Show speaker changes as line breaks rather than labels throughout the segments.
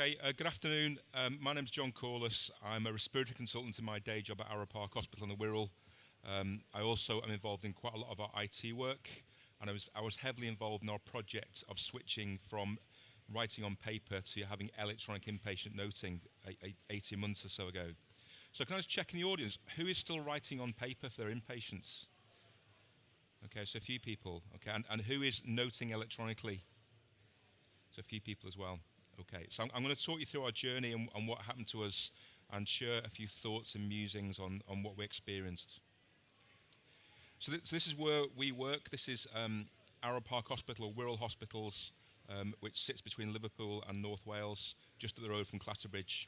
Hey, good afternoon. My name's John Corless. I'm a respiratory consultant in my day job at Arrow Park Hospital in the Wirral. I also am involved in quite a lot of our IT work, and I was heavily involved in our project of switching from writing on paper to having electronic inpatient noting 18 months or so ago. So can I just check in the audience, who is still writing on paper for their inpatients? Okay, so a few people. Okay, and who is noting electronically? So a few people as well. Okay, so I'm going to talk you through our journey and what happened to us and share a few thoughts and musings on what we experienced. So this is where we work. This is Arrow Park Hospital, or Wirral Hospitals, which sits between Liverpool and North Wales, just up the road from Clatterbridge.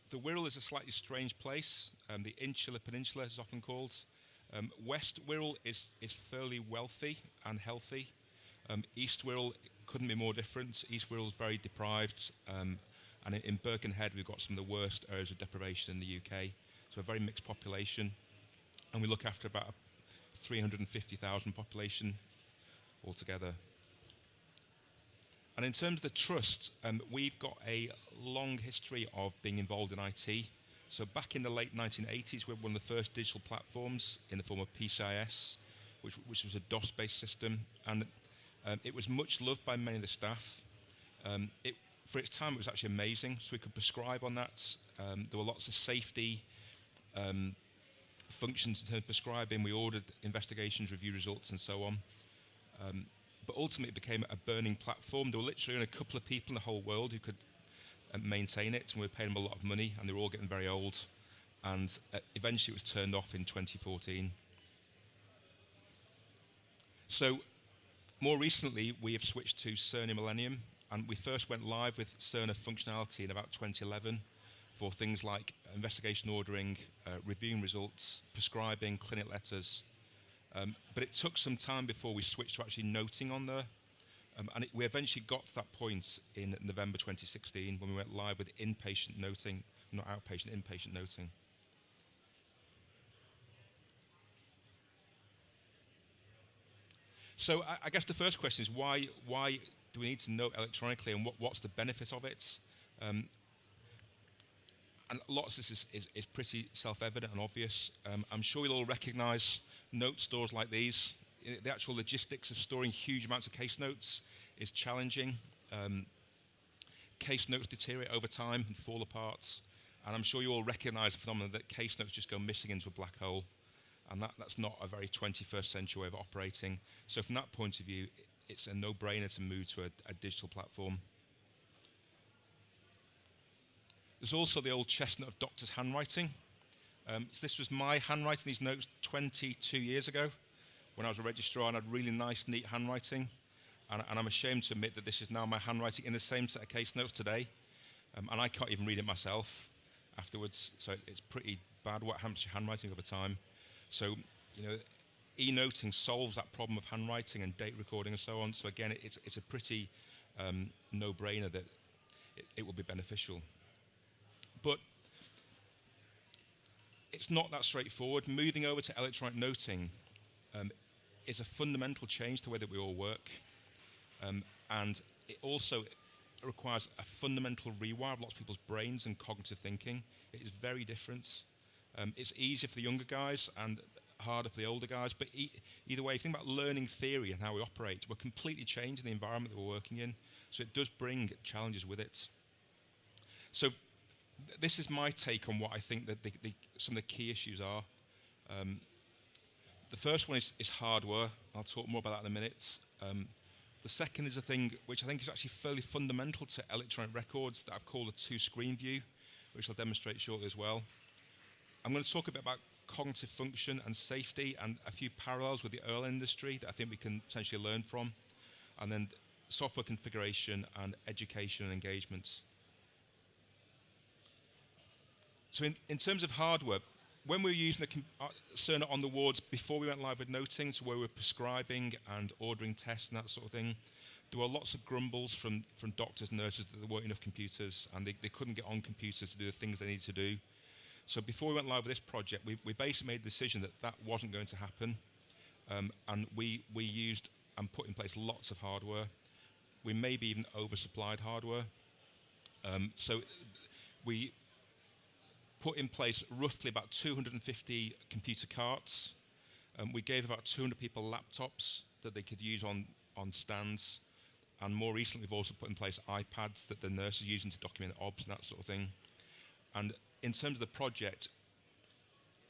The Wirral is a slightly strange place. The Insular Peninsula is often called. West Wirral is fairly wealthy and healthy. East Wirral couldn't be more different. East Wirral is very deprived, and in Birkenhead we've got some of the worst areas of deprivation in the UK. So a very mixed population, and we look after about 350,000 population altogether. And in terms of the trust, we've got a long history of being involved in IT. So back in the late 1980s, we were one of the first digital platforms in the form of PCIS, which was a DOS-based system, and it was much loved by many of the staff. For its time, it was actually amazing. So we could prescribe on that. There were lots of safety functions in terms of prescribing. We ordered investigations, review results, and so on. But ultimately, it became a burning platform. There were literally only a couple of people in the whole world who could maintain it, and we were paying them a lot of money, and they were all getting very old. And eventually, it was turned off in 2014. So more recently, we have switched to Cerner Millennium, and we first went live with Cerner functionality in about 2011 for things like investigation ordering, reviewing results, prescribing, clinic letters. But it took some time before we switched to actually noting on there. And we eventually got to that point in November 2016 when we went live with inpatient noting, not outpatient, inpatient noting. So I guess the first question is why do we need to note electronically, and what's the benefit of it? And lots of this is pretty self-evident and obvious. I'm sure you'll all recognise note stores like these. The actual logistics of storing huge amounts of case notes is challenging. Case notes deteriorate over time and fall apart. And I'm sure you all recognise the phenomenon that case notes just go missing into a black hole. And that's not a very 21st century way of operating. So from that point of view, it's a no-brainer to move to a digital platform. There's also the old chestnut of doctors' handwriting. So this was my handwriting, these notes, 22 years ago, when I was a registrar and had really nice, neat handwriting. And I'm ashamed to admit that this is now my handwriting in the same set of case notes today. And I can't even read it myself afterwards. So it's pretty bad what happens to your handwriting over time. So, e-noting solves that problem of handwriting and date recording and so on. So again, it's a pretty no-brainer that it will be beneficial. But it's not that straightforward. Moving over to electronic noting is a fundamental change to the way that we all work. And it also requires a fundamental rewire of lots of people's brains and cognitive thinking. It is very different. It's easier for the younger guys and harder for the older guys, but either way, think about learning theory and how we operate. We're completely changing the environment that we're working in, so it does bring challenges with it. So this is my take on what I think that some of the key issues are. The first one is hardware. I'll talk more about that in a minute. The second is a thing which I think is actually fairly fundamental to electronic records that I've called a two-screen view, which I'll demonstrate shortly as well. I'm going to talk a bit about cognitive function and safety and a few parallels with the airline industry that I think we can potentially learn from. And then software configuration and education and engagement. So in terms of hardware, when we were using the Cerner on the wards before we went live with noting, so where we were prescribing and ordering tests and that sort of thing, there were lots of grumbles from doctors, nurses that there weren't enough computers and they couldn't get on computers to do the things they needed to do. So before we went live with this project, we basically made the decision that wasn't going to happen. And we used and put in place lots of hardware. we maybe even oversupplied hardware. So we put in place roughly about 250 computer carts. We gave about 200 people laptops that they could use on stands. And more recently, we've also put in place iPads that the nurses are using to document OBS and that sort of thing. And in terms of the project,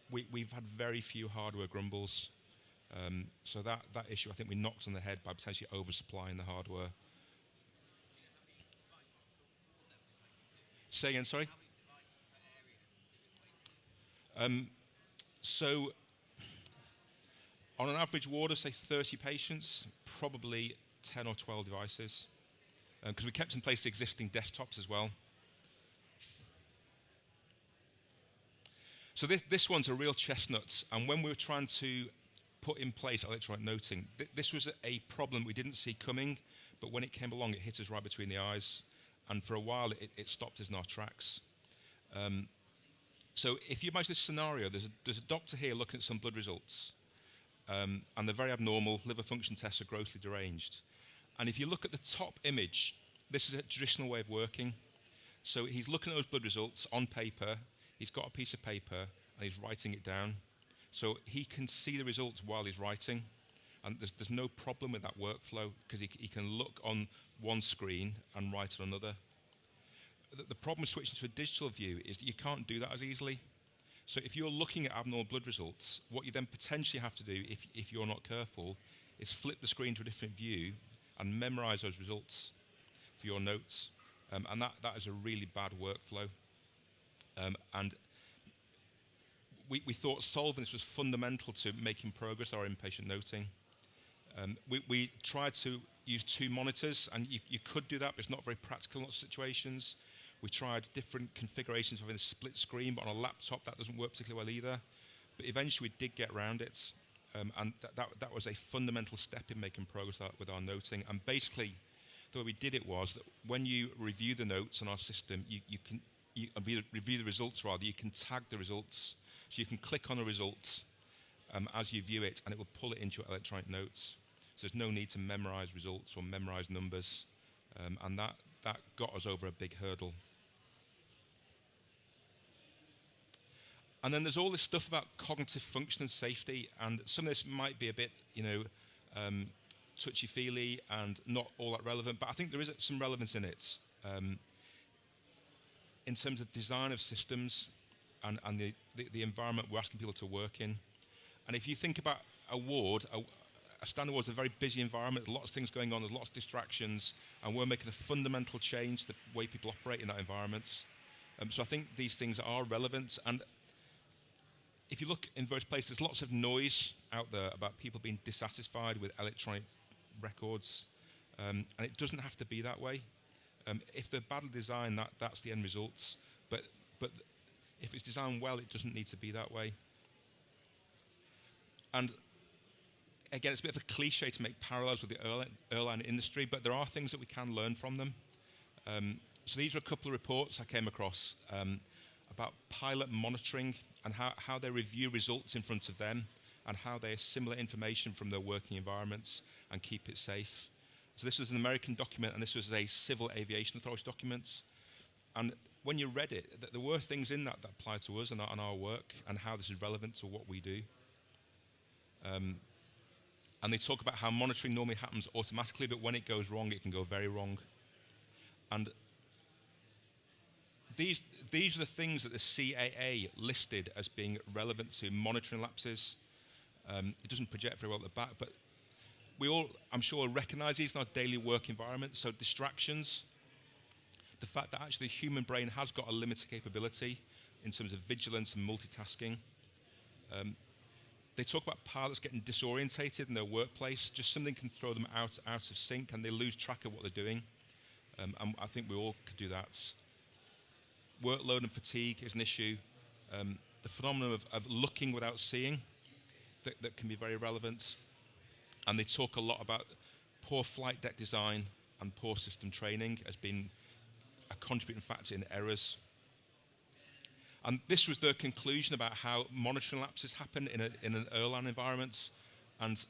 we've had very few hardware grumbles. So that issue, I think we knocked on the head by potentially oversupplying the hardware. Say again, sorry? So on an average ward of, say, 30 patients, probably 10 or 12 devices, because we kept in place existing desktops as well. So this one's a real chestnut, and when we were trying to put in place electronic noting, this was a problem we didn't see coming, but when it came along, it hit us right between the eyes, and for a while, it stopped us in our tracks. So if you imagine this scenario, there's a doctor here looking at some blood results, and they're very abnormal. Liver function tests are grossly deranged. And if you look at the top image, this is a traditional way of working. So he's looking at those blood results on paper. He's got a piece of paper, and he's writing it down. So he can see the results while he's writing. And there's no problem with that workflow, because he can look on one screen and write on another. The problem with switching to a digital view is that you can't do that as easily. So if you're looking at abnormal blood results, what you then potentially have to do, if you're not careful, is flip the screen to a different view and memorize those results for your notes. And that is a really bad workflow. And we thought solving this was fundamental to making progress our inpatient noting. We tried to use 2 monitors, and you could do that, but it's not very practical in lots of situations. We tried different configurations of having a split screen, but on a laptop that doesn't work particularly well either. But eventually we did get around it, and that was a fundamental step in making progress with our noting. And basically, the way we did it was that when you review the notes on our system, you can review the results rather, you can tag the results. So you can click on a result as you view it, and it will pull it into your electronic notes. So there's no need to memorize results or memorize numbers, and that got us over a big hurdle. And then there's all this stuff about cognitive function and safety, and some of this might be a bit, touchy-feely and not all that relevant, but I think there is some relevance in it. In terms of design of systems and the environment we're asking people to work in. And if you think about a ward, a standard ward is a very busy environment, there's lots of things going on, there's lots of distractions, and we're making a fundamental change to the way people operate in that environment. So I think these things are relevant, and if you look in various places, there's lots of noise out there about people being dissatisfied with electronic records, and it doesn't have to be that way. If they're badly designed, that's the end result. But if it's designed well, it doesn't need to be that way. And again, it's a bit of a cliche to make parallels with the airline industry, but there are things that we can learn from them. So these are a couple of reports I came across about pilot monitoring and how they review results in front of them and how they assimilate information from their working environments and keep it safe. So this was an American document, and this was a Civil Aviation Authority document. And when you read it, there were things in that apply to us and our work and how this is relevant to what we do. And they talk about how monitoring normally happens automatically, but when it goes wrong, it can go very wrong. And these are the things that the CAA listed as being relevant to monitoring lapses. It doesn't project very well at the back, but we all, I'm sure, recognize these in our daily work environment. So distractions, the fact that actually the human brain has got a limited capability in terms of vigilance and multitasking. They talk about pilots getting disorientated in their workplace. Just something can throw them out of sync, and they lose track of what they're doing. And I think we all could do that. Workload and fatigue is an issue. The phenomenon of looking without seeing, that can be very relevant. And they talk a lot about poor flight deck design and poor system training as being a contributing factor in errors. And this was their conclusion about how monitoring lapses happen in an airline environment. And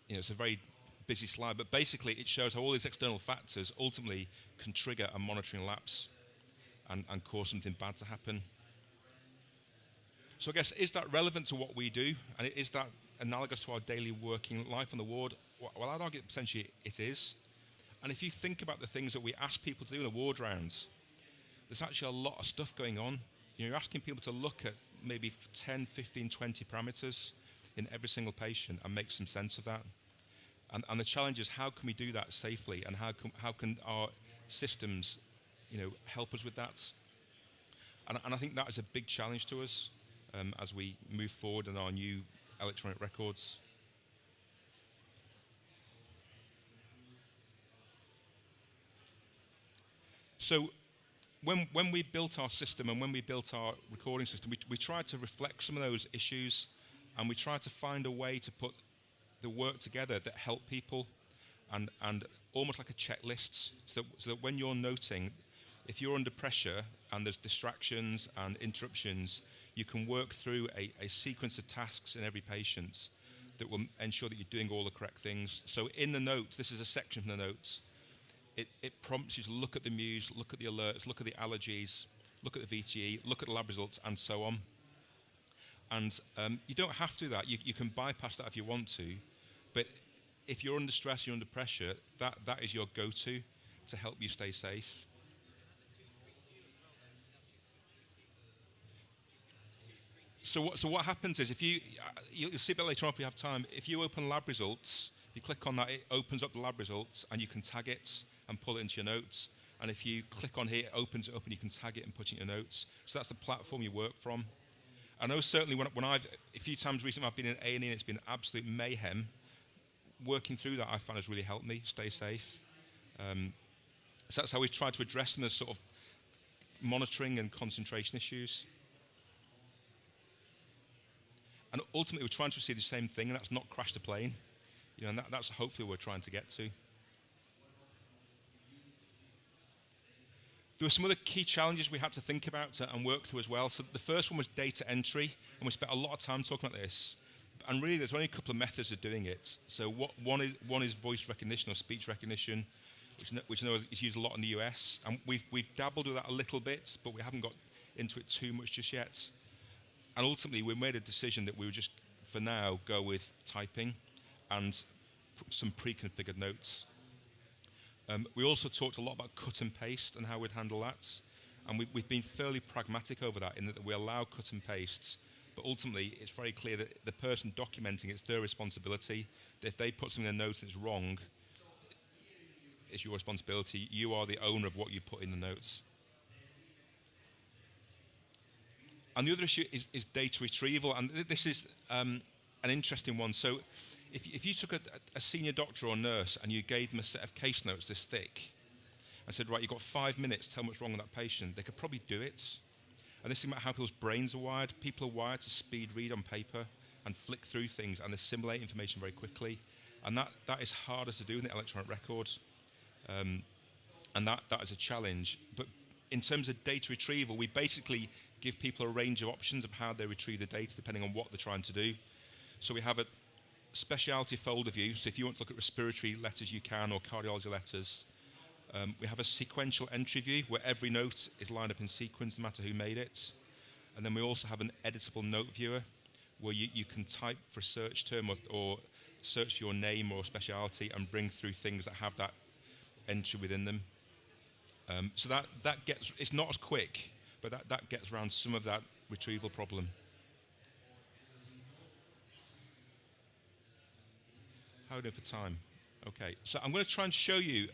it's a very busy slide, but basically it shows how all these external factors ultimately can trigger a monitoring lapse and cause something bad to happen. So I guess, is that relevant to what we do? And is that analogous to our daily working life on the ward? Well, I'd argue potentially it is. And if you think about the things that we ask people to do in the ward rounds, there's actually a lot of stuff going on. You know, you're asking people to look at maybe 10, 15, 20 parameters in every single patient and make some sense of that. And the challenge is, how can we do that safely, and how can our systems, you know, help us with that? And I think that is a big challenge to us as we move forward in our new electronic records. So when we built our system and when we built our recording system, we tried to reflect some of those issues, and we tried to find a way to put the work together that help people, and almost like a checklist, so that when you're noting, if you're under pressure and there's distractions and interruptions, you can work through a sequence of tasks in every patient that will ensure that you're doing all the correct things. So in the notes, this is a section from the notes, it prompts you to look at the muse, look at the alerts, look at the allergies, look at the VTE, look at the lab results, and so on. And you don't have to do that. You can bypass that if you want to, but if you're under stress, you're under pressure, that is your go-to to help you stay safe. So what happens is, if you'll see a bit later on if we have time, if you open lab results, if you click on that, it opens up the lab results, and you can tag it and pull it into your notes. And if you click on here, it opens it up and you can tag it and put it in your notes. So that's the platform you work from. I know certainly when I've, a few times recently I've been in A&E and it's been absolute mayhem, working through that I found has really helped me stay safe. So that's how we've tried to address them as sort of monitoring and concentration issues. And ultimately we're trying to see the same thing, and that's not crash the plane. You know, and that's hopefully what we're trying to get to. There were some other key challenges we had to think about and work through as well. So the first one was data entry, and we spent a lot of time talking about this. And really, there's only a couple of methods of doing it. So one is voice recognition or speech recognition, which I know is used a lot in the US. And we've dabbled with that a little bit, but we haven't got into it too much just yet. And ultimately, we made a decision that we would just, for now, go with typing and some pre-configured notes. We also talked a lot about cut and paste and how we'd handle that. And we've been fairly pragmatic over that, in that we allow cut and pastes, but ultimately it's very clear that the person documenting it's their responsibility. That if they put something in a note that's wrong, it's your responsibility. You are the owner of what you put in the notes. And the other issue is data retrieval, and this is an interesting one. So if you took a senior doctor or nurse and you gave them a set of case notes this thick and said, right, you've got 5 minutes, tell me what's wrong with that patient, they could probably do it. And this is about how people's brains are wired. People are wired to speed read on paper and flick through things and assimilate information very quickly. And that is harder to do in the electronic records. And that is a challenge. But in terms of data retrieval, we basically give people a range of options of how they retrieve the data depending on what they're trying to do. So we have a specialty folder view. So if you want to look at respiratory letters, you can, or cardiology letters. We have a sequential entry view where every note is lined up in sequence, no matter who made it. And then we also have an editable note viewer where you can type for a search term or search your name or specialty and bring through things that have that entry within them. So that gets, it's not as quick, but that gets around some of that retrieval problem. How are we doing for time? Okay, so I'm going to try and show you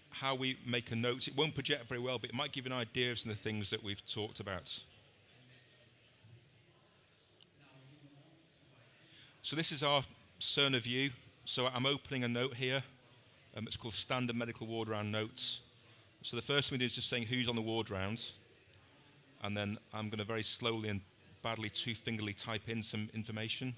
how we make a note. It won't project very well, but it might give you an idea of some of the things that we've talked about. So this is our Cerner view. So I'm opening a note here. It's called Standard Medical Ward Round Notes. So the first thing we do is just saying who's on the ward round. And then I'm going to very slowly and badly two-fingerly type in some information.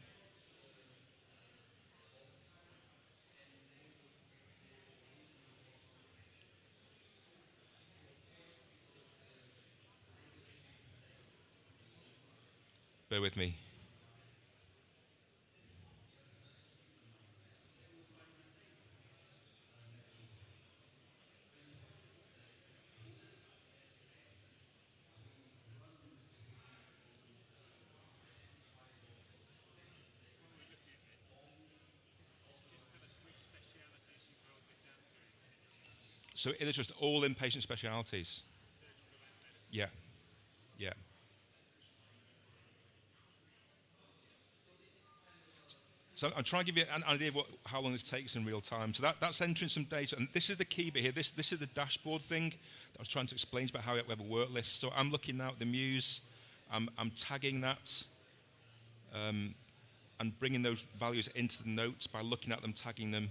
Bear with me. So it is just all inpatient specialities. Yeah, yeah. So I'm trying to give you an idea of how long this takes in real time. So that's entering some data, and this is the key bit here. This is the dashboard thing that I was trying to explain about how we have a work list. So I'm looking now at the Muse, I'm tagging that, and bringing those values into the notes by looking at them, tagging them.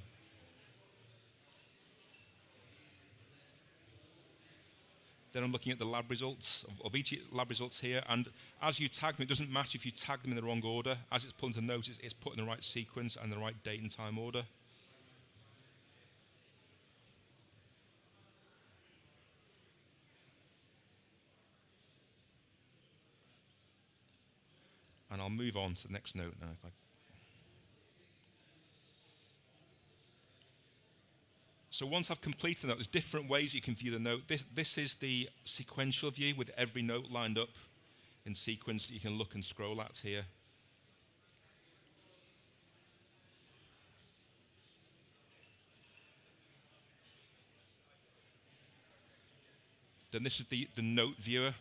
Then I'm looking at the lab results of each lab results here, and as you tag them, it doesn't matter if you tag them in the wrong order. As it's put into notes, it's put in the right sequence and the right date and time order. And I'll move on to the next note now. So once I've completed the note, there's different ways you can view the note. This is the sequential view with every note lined up in sequence that you can look and scroll at here. Then this is the note viewer,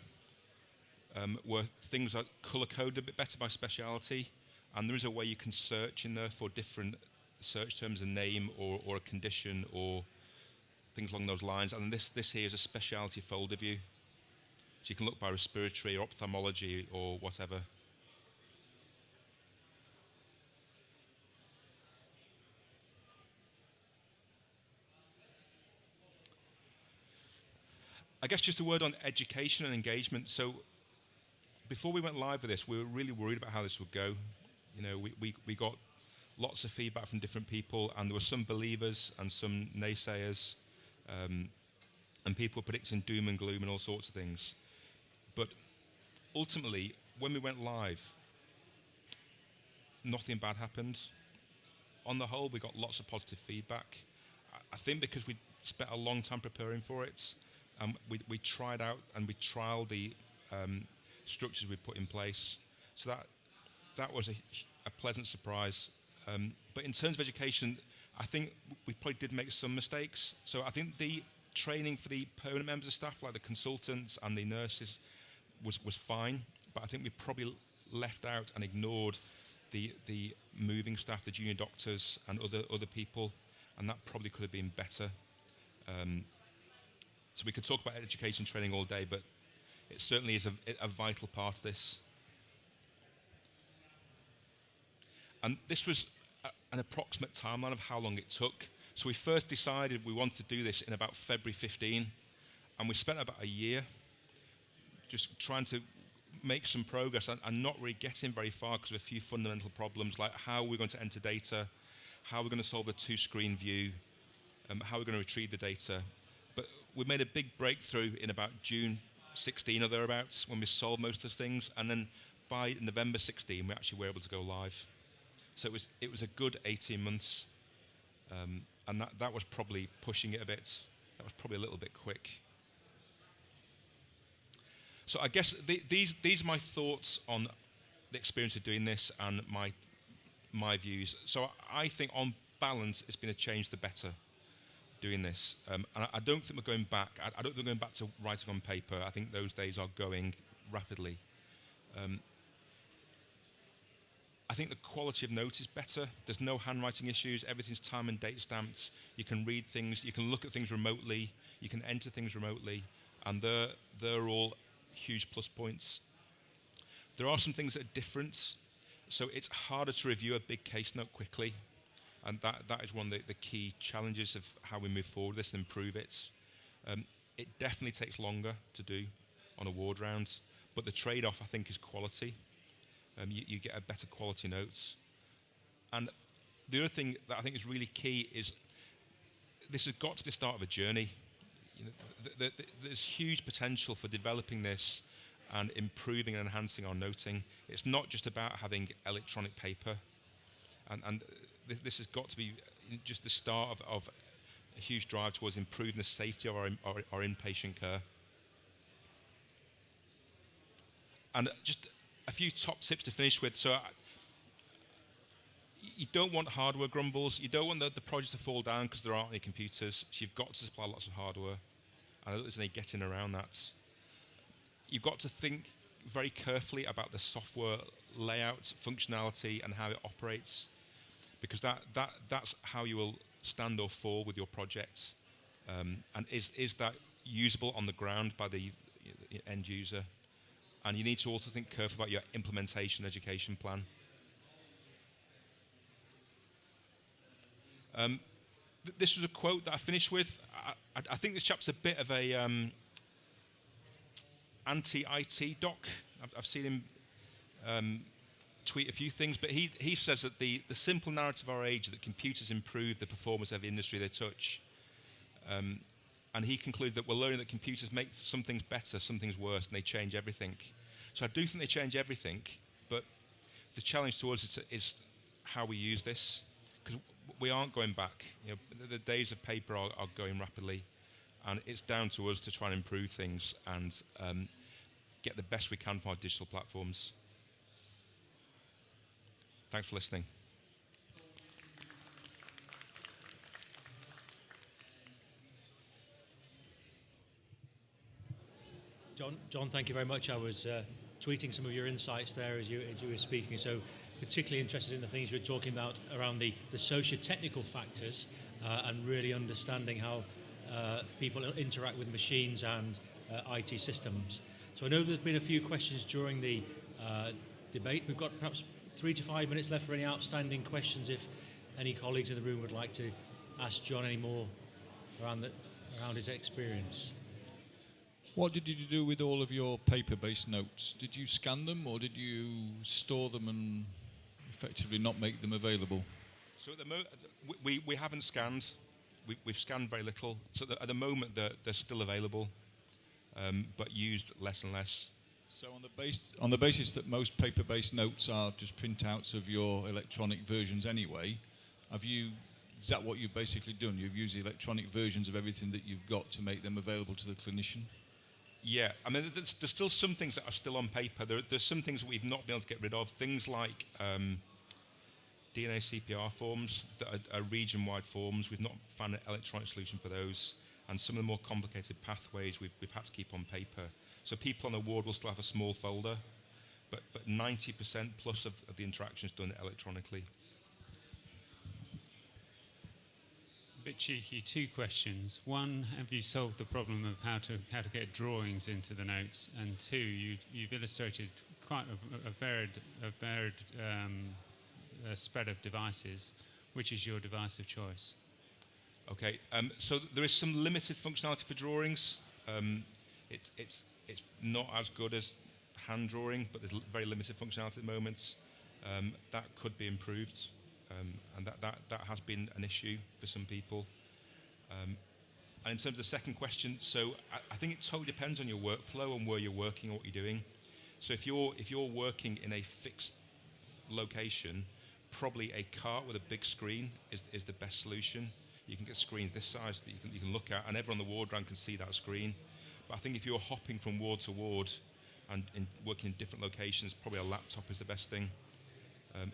where things are color-coded a bit better by speciality, and there is a way you can search in there for different search terms, a name or a condition or things along those lines. And this here is a specialty folder view. So you can look by respiratory or ophthalmology or whatever. I guess just a word on education and engagement. So before we went live with this, we were really worried about how this would go. You know, we got lots of feedback from different people, and there were some believers and some naysayers, and people predicting doom and gloom and all sorts of things. But ultimately, when we went live, nothing bad happened. On the whole, we got lots of positive feedback. I think because we spent a long time preparing for it, and we tried out and we trialed the structures we put in place. So that was a pleasant surprise. But in terms of education, I think we probably did make some mistakes. So I think the training for the permanent members of staff, like the consultants and the nurses, was fine. But I think we probably left out and ignored the moving staff, the junior doctors and other people, and that probably could have been better. So we could talk about education training all day, but it certainly is a vital part of this. And this was an approximate timeline of how long it took. So we first decided we wanted to do this in about February 15, and we spent about a year just trying to make some progress and not really getting very far because of a few fundamental problems, like how we're going to enter data, how we're going to solve the two-screen view, how we're going to retrieve the data. But we made a big breakthrough in about June 16 or thereabouts when we solved most of the things, and then by November 16 we actually were able to go live. So it was a good 18 months, and that was probably pushing it a bit. That was probably a little bit quick. So I guess these are my thoughts on the experience of doing this and my views. So I think on balance it's been a change for the better doing this. And I don't think we're going back. I don't think we're going back to writing on paper. I think those days are going rapidly. I think the quality of note is better. There's no handwriting issues. Everything's time and date stamped. You can read things. You can look at things remotely. You can enter things remotely. And they're all huge plus points. There are some things that are different. So it's harder to review a big case note quickly. And that is one of the key challenges of how we move forward with this and improve it. It definitely takes longer to do on a ward round. But the trade-off, I think, is quality. You get a better quality notes. And the other thing that I think is really key is this has got to be the start of a journey. You know, there's huge potential for developing this and improving and enhancing our noting. It's not just about having electronic paper. And this has got to be just the start of a huge drive towards improving the safety of our inpatient care. And just a few top tips to finish with. So, you don't want hardware grumbles. You don't want the project to fall down because there aren't any computers. So you've got to supply lots of hardware. I don't think there's any getting around that. You've got to think very carefully about the software layout, functionality, and how it operates, because that's how you will stand or fall with your project. And is that usable on the ground by the end user? And you need to also think carefully about your implementation education plan. This was a quote that I finished with. I think this chap's a bit of a anti-IT doc. I've seen him tweet a few things, but he says that the simple narrative of our age is that computers improve the performance of the industry they touch. And he concluded that we're learning that computers make some things better, some things worse, and they change everything. So I do think they change everything, but the challenge to us is how we use this, because we aren't going back. You know, the days of paper are going rapidly, and it's down to us to try and improve things and get the best we can from our digital platforms. Thanks for listening.
John, thank you very much. I was tweeting some of your insights there as you were speaking, so particularly interested in the things you were talking about around the socio-technical factors and really understanding how people interact with machines and IT systems. So I know there's been a few questions during the debate. We've got perhaps 3 to 5 minutes left for any outstanding questions if any colleagues in the room would like to ask John any more around his experience.
What did you do with all of your paper-based notes? Did you scan them, or did you store them and effectively not make them available?
So at the moment, we haven't scanned. We've scanned very little. So at the moment, they're still available, but used less and less.
So on the basis that most paper-based notes are just printouts of your electronic versions anyway, is that what you've basically done? You've used the electronic versions of everything that you've got to make them available to the clinician?
Yeah, I mean, there's still some things that are still on paper. There's some things that we've not been able to get rid of. Things like DNA CPR forms that are region-wide forms. We've not found an electronic solution for those. And some of the more complicated pathways we've had to keep on paper. So people on a ward will still have a small folder, but 90% plus of the interactions done electronically.
A bit cheeky, 2 questions. One, have you solved the problem of how to get drawings into the notes? And 2, you've illustrated quite a varied spread of devices. Which is your device of choice?
Okay, so there is some limited functionality for drawings. It's not as good as hand drawing, but there's very limited functionality at the moment. That could be improved. And that has been an issue for some people. And in terms of the second question, so I think it totally depends on your workflow and where you're working or what you're doing. So if you're working in a fixed location, probably a cart with a big screen is the best solution. You can get screens this size that you can look at, and everyone on the ward round can see that screen. But I think if you're hopping from ward to ward and working in different locations, probably a laptop is the best thing.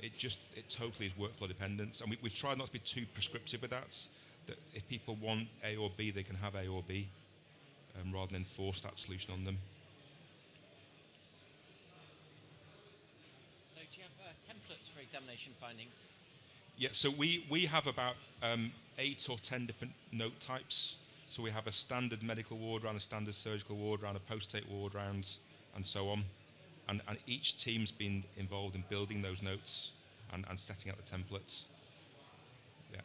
It totally is workflow dependent, and we've tried not to be too prescriptive with that. That if people want A or B, they can have A or B, rather than force that solution on them.
So do you have templates for examination findings?
Yeah, so we have about 8 or 10 different note types. So we have a standard medical ward round, a standard surgical ward round, a post-take ward round, and so on. And each team's been involved in building those notes and setting out the templates. Yeah.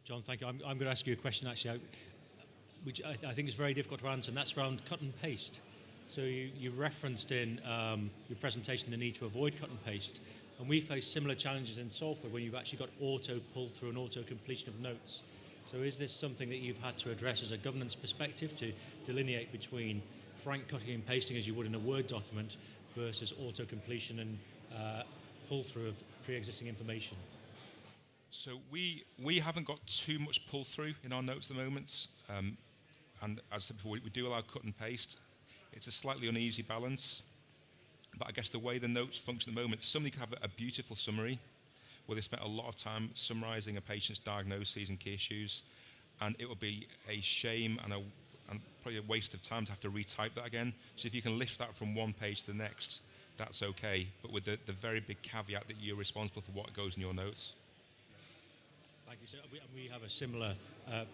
John, thank you. I'm going to ask you a question actually, which I think is very difficult to answer, and that's around cut and paste. So you referenced in your presentation the need to avoid cut and paste, and we face similar challenges in Salford when you've actually got auto pull through and auto completion of notes. So is this something that you've had to address as a governance perspective to delineate between frank cutting and pasting as you would in a Word document versus auto completion and pull through of pre-existing information?
So we haven't got too much pull through in our notes at the moment, and as I said before, we do allow cut and paste. It's a slightly uneasy balance. But I guess the way the notes function at the moment, somebody can have a beautiful summary where they spent a lot of time summarising a patient's diagnoses and key issues, and it would be a shame and probably a waste of time to have to retype that again. So if you can lift that from one page to the next, that's okay, but with the very big caveat that you're responsible for what goes in your notes.
Thank you. So we have a similar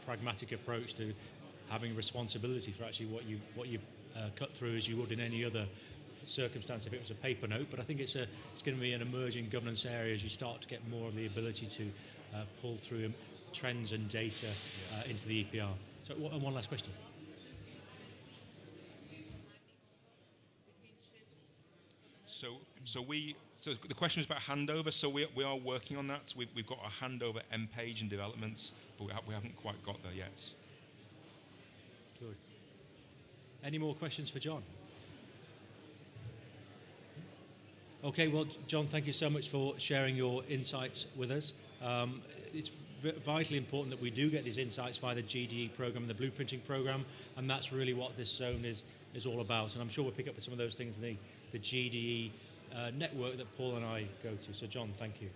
pragmatic approach to having responsibility for actually what you cut through as you would in any other circumstance if it was a paper note. But I think it's going to be an emerging governance area as you start to get more of the ability to pull through trends and data into the EPR. So one last question. So the question was about handover. So we are working on that. We've got a handover end page in development, but we haven't quite got there yet. Good. Any more questions for John? Okay, well, John, thank you so much for sharing your insights with us. It's vitally important that we do get these insights via the GDE program and the blueprinting program, and that's really what this zone is all about. And I'm sure we'll pick up with some of those things in the GDE network that Paul and I go to. So, John, thank you.